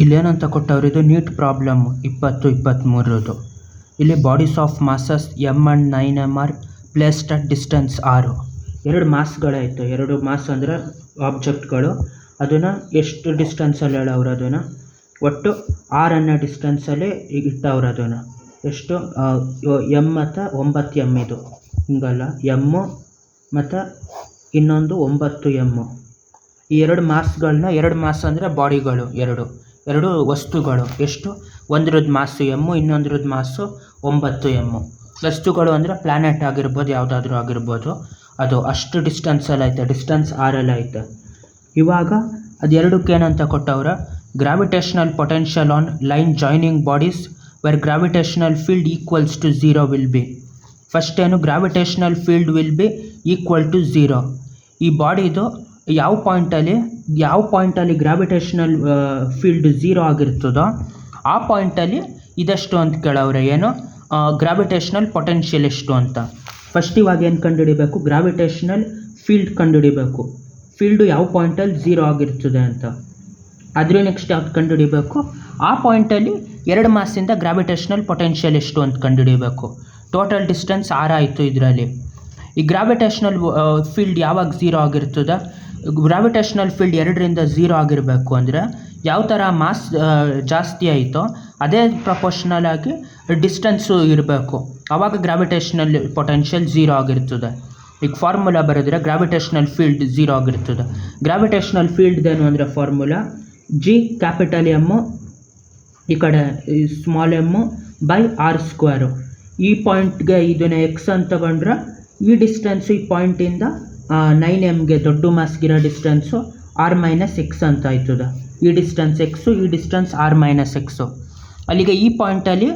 ಇಲ್ಲೇನಂತ ಕೊಟ್ಟವ್ರು, ಇದು neat problem 2023. ಇಲ್ಲಿ bodies of masses m and 9m placed at distance r. 2 ಮಾಸ್ಗಳಾಯಿತು. 2 mass ಅಂದರೆ ಆಬ್ಜೆಕ್ಟ್ಗಳು. ಅದನ್ನು ಎಷ್ಟು ಡಿಸ್ಟೆನ್ಸಲ್ಲಿ ಹೇಳವ್ರು, ಅದನ್ನು ಒಟ್ಟು r ಅನ್ನೋ ಡಿಸ್ಟೆನ್ಸಲ್ಲಿ ಇಟ್ಟವ್ರು. ಅದನ್ನು ಎಷ್ಟು m ಮತ್ತು 9m. ಇದು ಹಿಂಗಲ್ಲ, m ಮತ್ತು ಇನ್ನೊಂದು 9m. ಈ 2 ಮಾಸ್ಗಳನ್ನ, 2 ಮಾಸ್ ಅಂದರೆ ಬಾಡಿಗಳು, ಎರಡು ವಸ್ತುಗಳು. ಎಷ್ಟು? ಒಂದ್ರದ್ದು ಮಾಸು m, ಇನ್ನೊಂದ್ರದ್ದು ಮಾಸು 9m. ವಸ್ತುಗಳು ಅಂದರೆ ಪ್ಲ್ಯಾನೆಟ್ ಆಗಿರ್ಬೋದು, ಯಾವುದಾದ್ರೂ ಆಗಿರ್ಬೋದು. ಅದು ಅಷ್ಟು ಡಿಸ್ಟೆನ್ಸಲ್ಲಿ ಐತೆ, ಡಿಸ್ಟೆನ್ಸ್ r ಐತೆ. ಇವಾಗ ಅದೆರಡಕ್ಕೆ ಏನಂತ ಕೊಟ್ಟವ್ರೆ, gravitational potential on line joining bodies where gravitational field equals to 0 will be. First ಏನು, gravitational field will be equal to 0. ಈ ಬಾಡಿದು ಯಾವ ಪಾಯಿಂಟಲ್ಲಿ ಗ್ರಾವಿಟೇಷನಲ್ ಫೀಲ್ಡ್ 0 ಆಗಿರ್ತದೋ ಆ ಪಾಯಿಂಟಲ್ಲಿ ಇದೆಷ್ಟು ಅಂತ ಕೇಳವ್ರೆ. ಏನು, ಗ್ರಾವಿಟೇಷನಲ್ ಪೊಟೆನ್ಷಿಯಲ್ ಎಷ್ಟು ಅಂತ. ಫಸ್ಟ್ ಇವಾಗ ಏನು ಕಂಡುಹಿಡಿಬೇಕು, ಗ್ರಾವಿಟೇಷನಲ್ ಫೀಲ್ಡ್ ಕಂಡುಹಿಡಿಬೇಕು. ಫೀಲ್ಡು ಯಾವ ಪಾಯಿಂಟಲ್ಲಿ 0 ಆಗಿರ್ತದೆ ಅಂತ. ಅದ್ರ ನೆಕ್ಸ್ಟ್ ಯಾವ್ದು ಕಂಡುಹಿಡಿಬೇಕು, ಆ ಪಾಯಿಂಟಲ್ಲಿ 2 ಮಾಸಿಂದ ಗ್ರಾವಿಟೇಷನಲ್ ಪೊಟೆನ್ಷಿಯಲ್ ಎಷ್ಟು ಅಂತ ಕಂಡುಹಿಡಿಬೇಕು. ಟೋಟಲ್ ಡಿಸ್ಟೆನ್ಸ್ r ಆಯಿತು ಇದರಲ್ಲಿ. ಈ ಗ್ರಾವಿಟೇಷನಲ್ ಫೀಲ್ಡ್ ಯಾವಾಗ 0 ಆಗಿರ್ತದೆ, ಗ್ರಾವಿಟೇಷನಲ್ ಫೀಲ್ಡ್ 2ರಿಂದ 0 ಆಗಿರಬೇಕು ಅಂದರೆ ಯಾವ ಥರ ಮಾಸ್ ಜಾಸ್ತಿ ಆಯಿತೋ ಅದೇ ಪ್ರಪೋರ್ಷನಲ್ ಆಗಿ ಡಿಸ್ಟೆನ್ಸು ಇರಬೇಕು. ಆವಾಗ ಗ್ರಾವಿಟೇಷನಲ್ ಪೊಟೆನ್ಷಿಯಲ್ 0 ಆಗಿರ್ತದೆ. ಈಗ ಫಾರ್ಮುಲಾ ಬರೆದ್ರೆ ಗ್ರಾವಿಟೇಷನಲ್ ಫೀಲ್ಡ್ 0 ಆಗಿರ್ತದೆ. ಗ್ರಾವಿಟೇಷನಲ್ ಫೀಲ್ಡ್ದೇನು ಅಂದರೆ ಫಾರ್ಮುಲಾ G ಕ್ಯಾಪಿಟಲ್ M ಈ ಕಡೆ ಸ್ಮಾಲ್ m ಬೈ r². ಈ ಪಾಯಿಂಟ್ಗೆ ಇದನ್ನು x ಅಂತ ತಗೊಂಡ್ರೆ ಈ ಡಿಸ್ಟೆನ್ಸು ಈ ಪಾಯಿಂಟಿಂದ 9mಗೆ ದೊಡ್ಡ ಮಾಸ್ಗಿರೋ ಡಿಸ್ಟೆನ್ಸು r - x ಅಂತ ಆಯ್ತದ. ಈ ಡಿಸ್ಟೆನ್ಸ್ x, ಈ ಡಿಸ್ಟೆನ್ಸ್ r - x. ಅಲ್ಲಿಗೆ ಈ ಪಾಯಿಂಟಲ್ಲಿ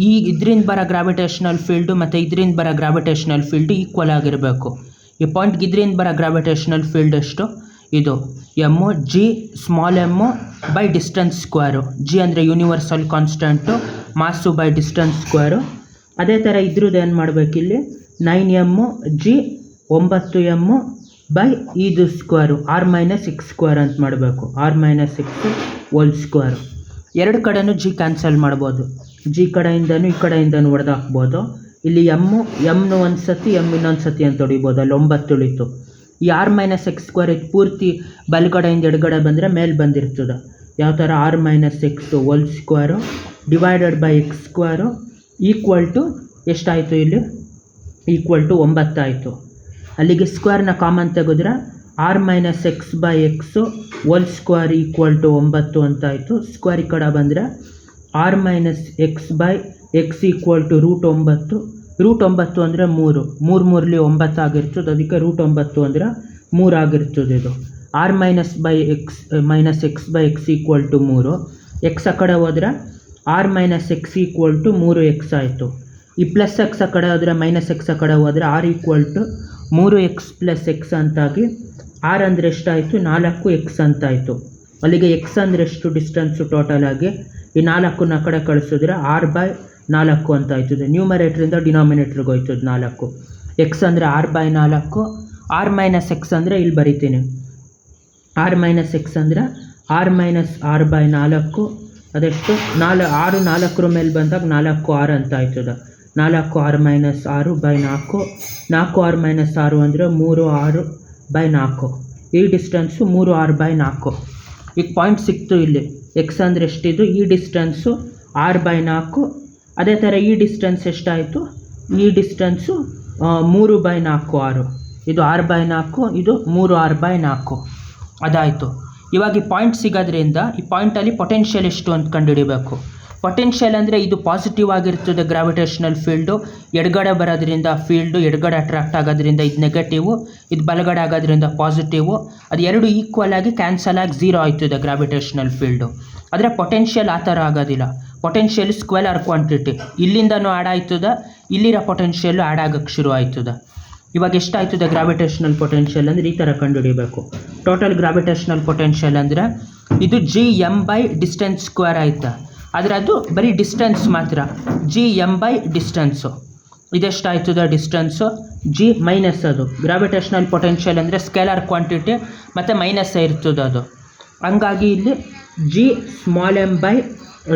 ಈ ಇದರಿಂದ ಬರೋ ಗ್ರಾವಿಟೇಷನಲ್ ಫೀಲ್ಡು ಮತ್ತು ಇದರಿಂದ ಬರೋ ಗ್ರಾವಿಟೇಷನಲ್ ಫೀಲ್ಡು ಈಕ್ವಲ್ ಆಗಿರಬೇಕು. ಈ ಪಾಯಿಂಟ್ಗೆ ಇದರಿಂದ ಬರೋ ಗ್ರಾವಿಟೇಷನಲ್ ಫೀಲ್ಡ್ ಎಷ್ಟು, ಇದು m G small m by distance square. G ಅಂದರೆ universal constant, mass by distance square. ಅದೇ ಥರ ಇದ್ರದ್ದು ಏನು ಮಾಡಬೇಕಿಲ್ಲಿ, 9m G 9m ಬೈ ಇದು ಸ್ಕ್ವೇರು r - x² ಅಂತ ಮಾಡಬೇಕು. r - x whole square. ಎರಡು ಕಡೆನೂ G ಕ್ಯಾನ್ಸಲ್ ಮಾಡ್ಬೋದು. G ಕಡೆಯಿಂದನೂ ಈ ಕಡೆಯಿಂದನೂ ಹೊಡೆದಾಕ್ಬೋದು. ಇಲ್ಲಿ ಎಮ್ನು ಒಂದು ಸತಿ, ಇನ್ನೊಂದು ಸತಿ ಅಂತ ಹೊಡಿಬೋದು. ಅಲ್ಲಿ 9 ಉಳಿತು. ಈ r - x² ಇದು ಪೂರ್ತಿ ಬಲಗಡೆಯಿಂದ ಎಡಗಡೆ ಬಂದರೆ ಮೇಲೆ ಬಂದಿರ್ತದೆ. ಯಾವ ಥರ, r - x whole square divided by x² equal to ಎಷ್ಟಾಯಿತು, ಇಲ್ಲಿ ಈಕ್ವಲ್ ಟು 9 ಆಯಿತು. ಅಲ್ಲಿಗೆ ಸ್ಕ್ವೇರ್ನ ಕಾಮನ್ ತೆಗೆದ್ರೆ r - x by x whole square equal to 9 ಅಂತ ಆಯಿತು. ಸ್ಕ್ವೇರ್ ಈ ಕಡೆ ಬಂದರೆ r - x by x equal to √9. √9 ಅಂದರೆ 3 3 9 ಆಗಿರ್ತದೆ. ಅದಕ್ಕೆ √9 ಅಂದರೆ 3 ಆಗಿರ್ತದೆ. ಇದು r - x by x equal to 3. x ಆ ಕಡೆ ಹೋದರೆ r - x equal to 3x ಆಯಿತು. ಈ ಪ್ಲಸ್ x ಆ ಕಡೆ ಹೋದರೆ -x ಆ ಕಡೆ ಹೋದರೆ r equal to 3x + x ಅಂತಾಗಿ r ಅಂದರೆ ಎಷ್ಟಾಯಿತು, 4x ಅಂತಾಯಿತು. ಅಲ್ಲಿಗೆ x ಅಂದರೆ ಎಷ್ಟು ಡಿಸ್ಟೆನ್ಸು ಟೋಟಲ್ ಆಗಿ, ಈ 4ನ್ನ ಕಡೆ ಕಳಿಸಿದ್ರೆ r/4 ಅಂತ ಆಯ್ತದೆ. ನ್ಯೂಮರೇಟ್ರಿಂದ ಡಿನಾಮಿನೇಟ್ರಿಗೆ ಹೋಯ್ತದೆ 4. x ಅಂದರೆ r/4, r - x ಅಂದರೆ ಇಲ್ಲಿ ಬರಿತೀನಿ. r - x ಅಂದರೆ r - r/4. ಅದೆಷ್ಟು, 6 4ರ ಮೇಲೆ ಬಂದಾಗ 4r ಅಂತ ಆಯ್ತದೆ. 4r - 6/4. 4r - 6 ಅಂದರೆ 3r/4. ಈ ಡಿಸ್ಟೆನ್ಸು 3r/4. ಈಗ ಪಾಯಿಂಟ್ ಸಿಕ್ತು ಇಲ್ಲಿ. x ಅಂದರೆ ಎಷ್ಟಿದು, ಈ ಡಿಸ್ಟೆನ್ಸು r/4. ಅದೇ ಥರ ಈ ಡಿಸ್ಟೆನ್ಸ್ ಎಷ್ಟಾಯಿತು, ಈ ಡಿಸ್ಟೆನ್ಸು 3/4 ಇದು r/4, ಇದು 3r/4 ಅದಾಯಿತು. ಇವಾಗ ಈ ಪಾಯಿಂಟ್ ಸಿಗೋದ್ರಿಂದ ಈ ಪಾಯಿಂಟಲ್ಲಿ ಪೊಟೆನ್ಷಿಯಲ್ ಎಷ್ಟು ಅಂತ ಕಂಡುಹಿಡಿಬೇಕು. ಪೊಟೆನ್ಷಿಯಲ್ ಅಂದರೆ ಇದು ಪಾಸಿಟಿವ್ ಆಗಿರ್ತದೆ ಗ್ರಾವಿಟೇಷನಲ್ ಫೀಲ್ಡು. ಎಡಗಡೆ ಬರೋದ್ರಿಂದ ಫೀಲ್ಡು ಎಡಗಡೆ ಅಟ್ರಾಕ್ಟ್ ಆಗೋದ್ರಿಂದ ಇದು ನೆಗೆಟಿವು, ಇದು ಬಲಗಡೆ ಆಗೋದ್ರಿಂದ ಪಾಸಿಟಿವು. ಅದು ಎರಡು ಈಕ್ವಲ್ ಆಗಿ ಕ್ಯಾನ್ಸಲ್ ಆಗಿ 0 ಆಯ್ತದೆ ಗ್ರಾವಿಟೇಷನಲ್ ಫೀಲ್ಡು. ಆದರೆ ಪೊಟೆನ್ಷಿಯಲ್ ಆ ಥರ ಆಗೋದಿಲ್ಲ. ಪೊಟೆನ್ಷಿಯಲ್ ಸ್ಕ್ವೇಲರ್ ಕ್ವಾಂಟಿಟಿ, ಇಲ್ಲಿಂದನೂ ಆ್ಯಡ್ ಆಯ್ತದೆ, ಇಲ್ಲಿರೋ ಪೊಟೆನ್ಷಿಯಲ್ಲು ಆ್ಯಡ್ ಆಗೋಕ್ಕೆ ಶುರು ಆಯ್ತದೆ. ಇವಾಗ ಎಷ್ಟಾಯ್ತದೆ ಗ್ರಾವಿಟೇಷನಲ್ ಪೊಟೆನ್ಷಿಯಲ್ ಅಂದರೆ ಈ ಥರ ಕಂಡುಹಿಡಿಬೇಕು. ಟೋಟಲ್ ಗ್ರಾವಿಟೇಷನಲ್ ಪೊಟೆನ್ಷಿಯಲ್ ಅಂದರೆ ಇದು Gm ಬೈ ಡಿಸ್ಟೆನ್ಸ್ ಸ್ಕ್ವೇರ್ ಆಯ್ತಾ. ಆದರೆ ಅದು ಬರೀ ಡಿಸ್ಟೆನ್ಸ್ ಮಾತ್ರ, Gm ಬೈ ಡಿಸ್ಟೆನ್ಸು. ಇದೆಷ್ಟಾಯ್ತದೆ ಡಿಸ್ಟೆನ್ಸು G ಮೈನಸ್ ಅದು. ಗ್ರಾವಿಟೇಷನಲ್ ಪೊಟೆನ್ಷಿಯಲ್ ಅಂದರೆ ಸ್ಕೇಲಾರ್ ಕ್ವಾಂಟಿಟಿ ಮತ್ತು ಮೈನಸ್ ಇರ್ತದೆ ಅದು. ಹಂಗಾಗಿ ಇಲ್ಲಿ G small M by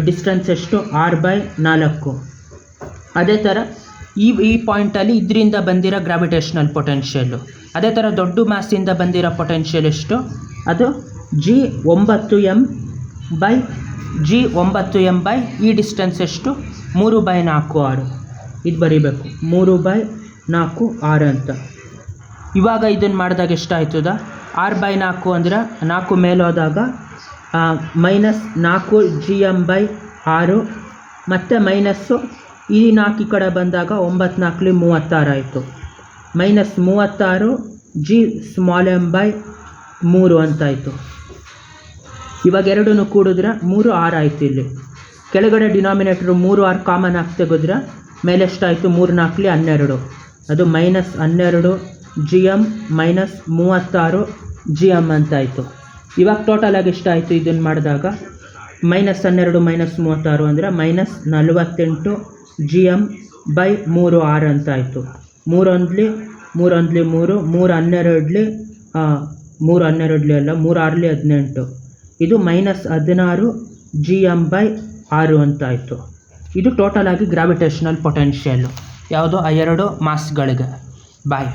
distance ಎಷ್ಟು r/4. ಅದೇ ಥರ ಈ ಪಾಯಿಂಟಲ್ಲಿ ಇದರಿಂದ ಬಂದಿರೋ ಗ್ರಾವಿಟೇಷನಲ್ ಪೊಟೆನ್ಷಿಯಲ್ಲು. ಅದೇ ಥರ ದೊಡ್ಡ ಮ್ಯಾಸಿಂದ ಬಂದಿರೋ ಪೊಟೆನ್ಷಿಯಲ್ ಎಷ್ಟು, ಅದು G9m ಬೈ ಈ ಡಿಸ್ಟೆನ್ಸ್ ಎಷ್ಟು 3/4r. ಇದು ಬರೀಬೇಕು 3/4r ಅಂತ. ಇವಾಗ ಇದನ್ನು ಮಾಡಿದಾಗ ಎಷ್ಟಾಯ್ತದ, r/4 ಅಂದರೆ 4 ಮೇಲೆ ಹೋದಾಗ -4gm/6 ಮತ್ತು ಮೈನಸ್ಸು ಈ 4 ಈ ಕಡೆ ಬಂದಾಗ 9 4 36 ಆಯಿತು. -36 G ಸ್ಮಾಲ್ m/3 ಅಂತಾಯಿತು. ಇವಾಗ ಎರಡೂ ಕೂಡಿದ್ರೆ 3r ಆಯಿತು. ಇಲ್ಲಿ ಕೆಳಗಡೆ ಡಿನಾಮಿನೇಟ್ರು 3r ಕಾಮನ್ ಆಗಿ ತೆಗೆದ್ರೆ ಮೇಲೆ ಎಷ್ಟಾಯಿತು, 3 4 12, ಅದು -12 gm -36 gm ಅಂತಾಯಿತು. ಇವಾಗ ಟೋಟಲಾಗಿ ಎಷ್ಟಾಯಿತು ಇದನ್ನು ಮಾಡಿದಾಗ, -12 -36 ಅಂದರೆ -48 gm/3r ಅಂತಾಯಿತು. 3 1 3 3 3 12 18, ಇದು -16 gm/6 ಅಂತಾಯಿತು. ಇದು ಟೋಟಲಾಗಿ ಗ್ರಾವಿಟೇಷನಲ್ ಪೊಟೆನ್ಷಿಯಲ್ಲು ಯಾವುದು ಆ ಎರಡು ಮಾಸ್ಗಳಿಗೆ. ಬಾಯ್.